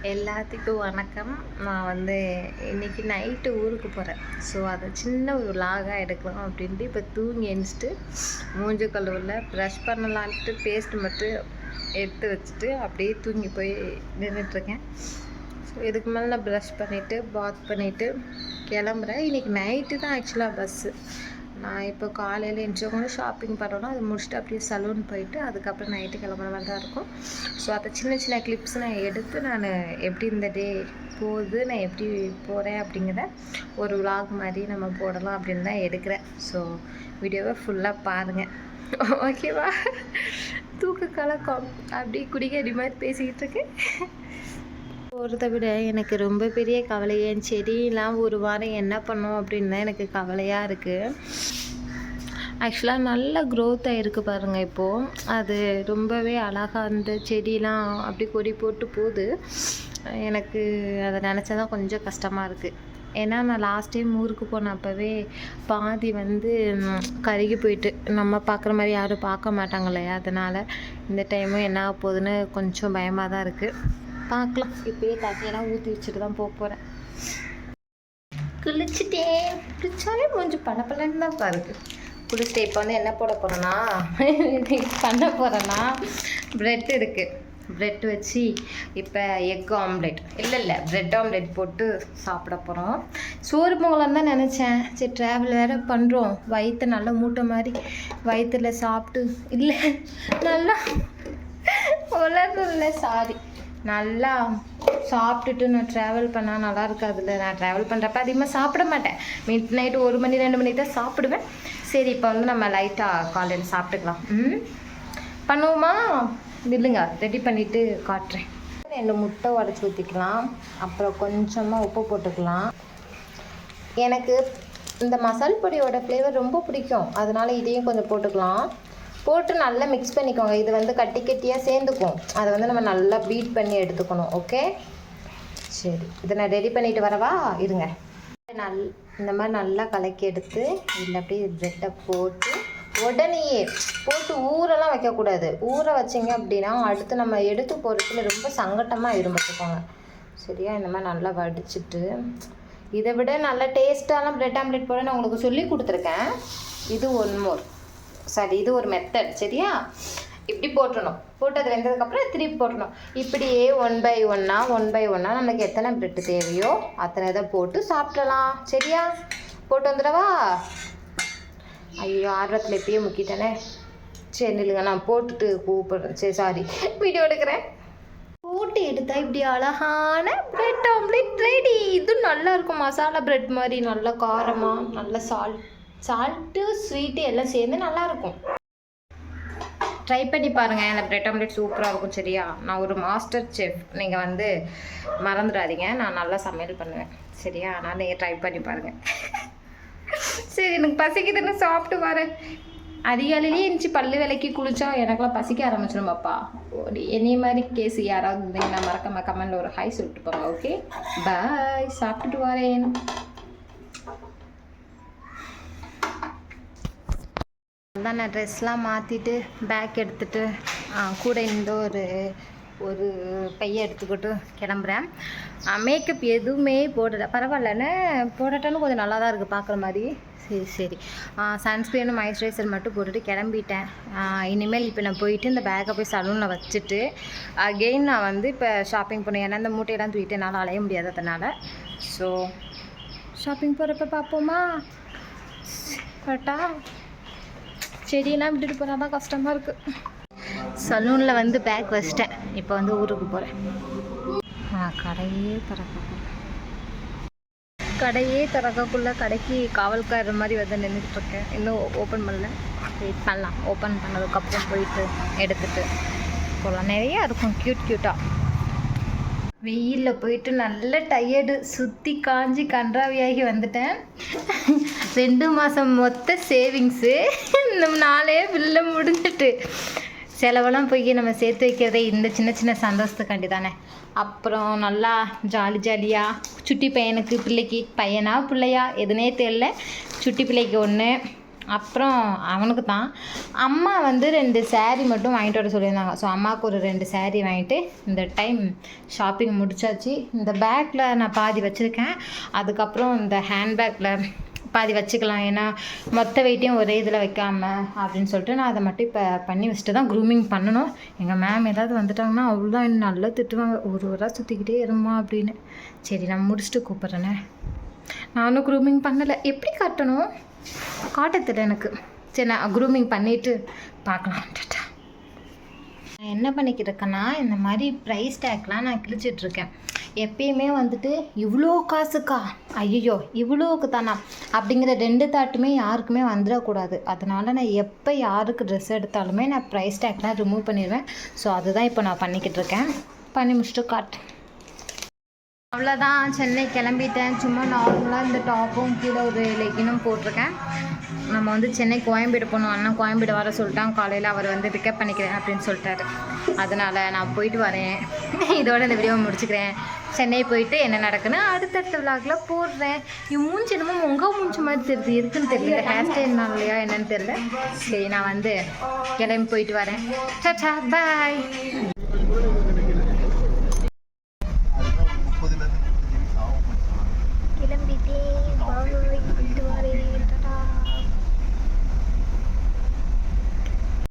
எல்லாத்துக்கும் வணக்கம். நான் வந்து இன்றைக்கி நைட்டு ஊருக்கு போகிறேன். ஸோ அதை சின்ன ஒரு விலாகாக எடுக்கலாம் அப்படின்ட்டு இப்போ தூங்கி எழுந்திரிச்சிட்டு மூஞ்சி கழுவல ப்ரஷ் பண்ணலான்ட்டு பேஸ்ட்டு மட்டும் எடுத்து வச்சுட்டு அப்படியே தூங்கி போய் நின்றுட்டுருக்கேன். ஸோ இதுக்கு மேலே நான் ப்ரஷ் பண்ணிவிட்டு பாத் பண்ணிவிட்டு கிளம்புறேன். இன்றைக்கி நைட்டு தான் ஆக்சுவலாக பஸ்ஸு. நான் இப்போ காலையில் எந்திரிச்சவங்க ஷாப்பிங் பண்ணோன்னா அதை முடிச்சுட்டு அப்படியே சலூன் போயிட்டு அதுக்கப்புறம் நைட்டு கிளம்புற மாதிரி தான் இருக்கும். ஸோ அதை சின்ன சின்ன கிளிப்ஸ் நான் எடுத்து நான் எப்படி இந்த டே போகுது, நான் எப்படி போகிறேன் அப்படிங்கிறத ஒரு விலாக் மாதிரி நம்ம போடலாம் அப்படின்னு தான் எடுக்கிறேன். ஸோ வீடியோவை ஃபுல்லாக பாருங்கள், ஓகேவா? தூக்க கலக்கம் அப்படி குடிக்கடி மாதிரி பேசிக்கிட்டு இருக்கேன். போகிறத விட எனக்கு ரொம்ப பெரிய கவலை என் செடியெலாம் ஒரு வாரம் என்ன பண்ணோம் அப்படின்னு தான் எனக்கு கவலையாக இருக்குது. ஆக்சுவலாக நல்ல க்ரோத் ஆகிருக்கு பாருங்கள். இப்போது அது ரொம்பவே அழகாக அந்த செடியெலாம் அப்படி கொடி போட்டு போகுது. எனக்கு அதை நினச்சா தான் கொஞ்சம் கஷ்டமாக இருக்குது. ஏன்னா நான் லாஸ்ட் டைம் ஊருக்கு போனப்பவே பாதி வந்து கருகி போயிட்டு நம்ம பார்க்குற மாதிரி யாரும் பார்க்க மாட்டாங்க இல்லையா, அதனால் இந்த டைமும் என்ன ஆக போகுதுன்னு கொஞ்சம் பயமாக தான் இருக்குது. பார்க்கலாம். இப்போயே தண்ணியெல்லாம் ஊற்றி வச்சுட்டு தான் போகிறேன். குளிச்சுட்டேன். குளிச்சாலே கொஞ்சம் பளபளன்னு தான் பாருங்க. குளிச்சுட்டு இப்போ வந்து என்ன போட போகிறேன்னா பண்ண போகிறேன்னா ப்ரெட் இருக்குது. ப்ரெட் வச்சு இப்போ எக் ஆம்லெட் இல்லை ப்ரெட் ஆம்லெட் போட்டு சாப்பிட போகிறோம். சோறு பொங்கலாம் தான் நினச்சேன். சரி ட்ராவல் வேறு பண்ணுறோம், வயிற்று நல்லா மூட்டை மாதிரி வயிற்றில் சாப்பிட்டு இல்லை நல்லா உலகில் சாரி நல்லா சாப்பிட்டுட்டு நான் ட்ராவல் பண்ணால் நல்லா இருக்காதுல்ல. நான் ட்ராவல் பண்ணுறப்ப அதிகமாக சாப்பிட மாட்டேன். மிட் நைட்டு 1 மணி 2 மணிக்கு தான் சாப்பிடுவேன். சரி இப்போ வந்து நம்ம லைட்டாக காலையில் சாப்பிட்டுக்கலாம். பண்ணுவோமா? இல்லைங்க, ரெடி பண்ணிவிட்டு காட்டுறேன். 2 முட்டை உடச்சி ஊற்றிக்கலாம். அப்புறம் கொஞ்சமாக உப்பு போட்டுக்கலாம். எனக்கு இந்த மசால் பொடியோட ஃப்ளேவர் ரொம்ப பிடிக்கும், அதனால் இதையும் கொஞ்சம் போட்டுக்கலாம். போட்டு நல்லா மிக்ஸ் பண்ணிக்கோங்க. இது வந்து கட்டி கட்டியாக சேர்ந்துக்கும். அதை வந்து நம்ம நல்லா பீட் பண்ணி எடுத்துக்கணும். ஓகே, சரி. இதை நான் ரெடி பண்ணிவிட்டு வரவா? இருங்க. இந்த மாதிரி நல்லா கலக்கி எடுத்து இதில் அப்படியே ப்ரெட்டை போட்டு உடனேயே போட்டு ஊரெல்லாம் வைக்கக்கூடாது. ஊற வச்சிங்க அப்படின்னா அடுத்து நம்ம எடுத்து போகிறதுல ரொம்ப சங்கட்டமாக இருந்துட்டுக்கோங்க. சரியா? இந்த மாதிரி நல்லா வடிச்சிட்டு இதை விட நல்ல டேஸ்ட்டாலாம் ப்ரெட் ஆம்லெட் போட நான் உங்களுக்கு சொல்லி கொடுத்துருக்கேன். இது இது ஒரு மெத்தட். சரியா? இப்படி போட்டுடணும். போட்டு அது வெந்ததுக்கப்புறம் திருப்பி போட்டணும். இப்படியே 1 பை 1 நமக்கு எத்தனை ப்ரெட்டு தேவையோ அத்தனை இதை போட்டு சாப்பிடலாம். சரியா? போட்டு வந்துடவா? ஐயோ, ஆர்வத்தில் எப்பயே முக்கிட்டேனே. சரி நில்லுங்க, நான் போட்டுட்டு கூப்பிடுறேன். சரி சாரி, வீடியோ எடுக்கிறேன். போட்டு எடுத்தால் இப்படி அழகான ப்ரெட் ஆம்லெட் ரெடி. இது நல்லா இருக்கும், மசாலா ப்ரெட் மாதிரி நல்லா காரமாக, நல்லா சால்ட்டு ஸ்வீட்டு எல்லாம் சேர்ந்து நல்லாயிருக்கும். ட்ரை பண்ணி பாருங்கள். அந்த ப்ரெட் ஆம்லெட் சூப்பராக இருக்கும். சரியா? நான் ஒரு மாஸ்டர் செஃப், நீங்கள் வந்து மறந்துடாதீங்க. நான் நல்லா சமையல் பண்ணுவேன். சரியா? அதனால் நீங்கள் ட்ரை பண்ணி பாருங்கள். சரி, எனக்கு பசிக்குதுன்னு சாப்பிட்டு வரேன். அதிகாலையிலேயே இருந்துச்சு பல்லு விலைக்கு குளிச்சா எனக்கெல்லாம் பசிக்க ஆரம்பிச்சிடும். பாப்பா, என்னைய மாதிரி கேஸ் யாராவது இருந்தீங்கன்னா மறக்காம கமெண்டில் ஒரு ஹாய் சொல்லிட்டு போங்க. ஓகே, பாய். சாப்பிட்டுட்டு வரேன். தான் நான் ட்ரெஸ்லாம் மாற்றிட்டு பேக் எடுத்துகிட்டு கூட இந்த ஒரு பையை எடுத்துக்கிட்டு கிளம்புறேன். மேக்கப் எதுவுமே போடலை. பரவாயில்லன்னு போடட்டாலும் கொஞ்சம் நல்லா தான் இருக்குது பார்க்குற மாதிரி. சரி. சன்ஸ்க்ரீனும் மாய்ஸ்சரைசர் மட்டும் போட்டுட்டு கிளம்பிட்டேன். இனிமேல் இப்போ நான் போயிட்டு இந்த பேக்கை போய் சலூனில் வச்சுட்டு அகெயின் நான் வந்து இப்போ ஷாப்பிங் பண்ணேன். ஏன்னா இந்த மூட்டையெல்லாம் தூக்கிட்டு என்னால் அலைய முடியாது, அதனால். ஸோ ஷாப்பிங் போகிறப்ப பார்ப்போமா? கரெக்டா? செடியெல்லாம் விட்டுட்டு போனால் தான் கஷ்டமாக இருக்குது. சலூனில் வந்து பேக் வச்சிட்டேன். இப்போ வந்து ஊருக்கு போகிறேன். கடையே திறக்கக்குள்ளே கடைக்கு காவல்கார மாதிரி வந்து நின்றுட்டுருக்கேன். இன்னும் ஓப்பன் பண்ணல. வெயிட் பண்ணலாம். ஓப்பன் பண்ணதுக்கப்புறம் போயிட்டு எடுத்துகிட்டு போகலாம். நிறையா இருக்கும் க்யூட்டாக. வெயிலில் போயிட்டு நல்ல டயர்டு, சுற்றி காஞ்சி கன்றாவியாகி வந்துட்டேன். 2 மாதம் மொத்த சேவிங்ஸு இந்த 4 பில்ல முடிஞ்சிட்டு செலவெல்லாம் போய் நம்ம சேர்த்து வைக்கிறதே இந்த சின்ன சின்ன சந்தோஷத்துக்காண்டி தானே. அப்புறம் நல்லா ஜாலியாக சுட்டி பையனுக்கு, பிள்ளைக்கு, பையனா பிள்ளையா எதுனே தெரியல, சுட்டி பிள்ளைக்கு 1, அப்புறம் அவனுக்கு தான். அம்மா வந்து 2 saree மட்டும் வாங்கிட்டு வர சொல்லியிருந்தாங்க. ஸோ அம்மாவுக்கு ஒரு 2 saree வாங்கிட்டு இந்த டைம் ஷாப்பிங் முடிச்சாச்சு. இந்த பேக்கில் நான் பாதி வச்சுருக்கேன். அதுக்கப்புறம் இந்த ஹேண்ட்பேக்கில் பாதி வச்சுக்கலாம், ஏன்னா மொத்த வெயிட்டையும் ஒரே இதில் வைக்காம அப்படின்னு சொல்லிட்டு நான் அதை மட்டும் இப்போ பண்ணி வச்சுட்டு தான் க்ரூமிங் பண்ணணும். எங்கள் மேம் ஏதாவது வந்துட்டாங்கன்னா அவ்வளோதான் என்ன நல்லா திட்டுவாங்க, ஒரு சுற்றிக்கிட்டே இருமா அப்படின்னு. சரி நான் முடிச்சுட்டு கூப்பிட்றேனே. நானும் க்ரூமிங் பண்ணலை, எப்படி காட்டணும் காட்டத்தில் எனக்கு. சரி நான் க்ரூமிங் பண்ணிவிட்டு பார்க்கலாம். நான் என்ன பண்ணிக்கிட்டு இருக்கேன்னா, இந்த மாதிரி ப்ரைஸ் டேக்லாம் நான் கிழிச்சிட்ருக்கேன். எப்பயுமே வந்துட்டு இவ்வளோ காசுக்கா, ஐயோ இவ்வளோக்கு தானா அப்படிங்கிற 2 தாட்டுமே யாருக்குமே வந்துடக்கூடாது. அதனால் நான் எப்போ யாருக்கு ட்ரெஸ் எடுத்தாலுமே நான் ப்ரைஸ் டேக்லாம் ரிமூவ் பண்ணிடுவேன். ஸோ அதுதான் இப்போ நான் பண்ணிக்கிட்டு இருக்கேன். பண்ணி முடிச்சுட்டு காட்டு. அவ்வளோதான், சென்னை கிளம்பிட்டேன். சும்மா நார்மலாக இந்த டாப்பும் கீழே ஒரு லெகினும் போட்டிருக்கேன். நம்ம வந்து சென்னை கோயம்பேடு போகணும். அண்ணா கோயம்பேடு வர சொல்லிட்டான். காலையில் அவர் வந்து பிக்கப் பண்ணிக்கிறேன் அப்படின்னு சொல்லிட்டாரு. அதனால் நான் போயிட்டு வரேன். இதோட இந்த வீடியோவை முடிச்சுக்கிறேன். சென்னை போயிட்டு என்ன நடக்குன்னு அடுத்தடுத்த விளாகில் போடுறேன். மூஞ்சி என்னமோ உங்கள் மூஞ்சி மாதிரி தெரியுது, இருக்குன்னு தெரியல, ஹேர் ஸ்டைல்னாலையா என்னன்னு தெரியல. சரி நான் வந்து கிளம்பி போயிட்டு வரேன். டாடா பாய்.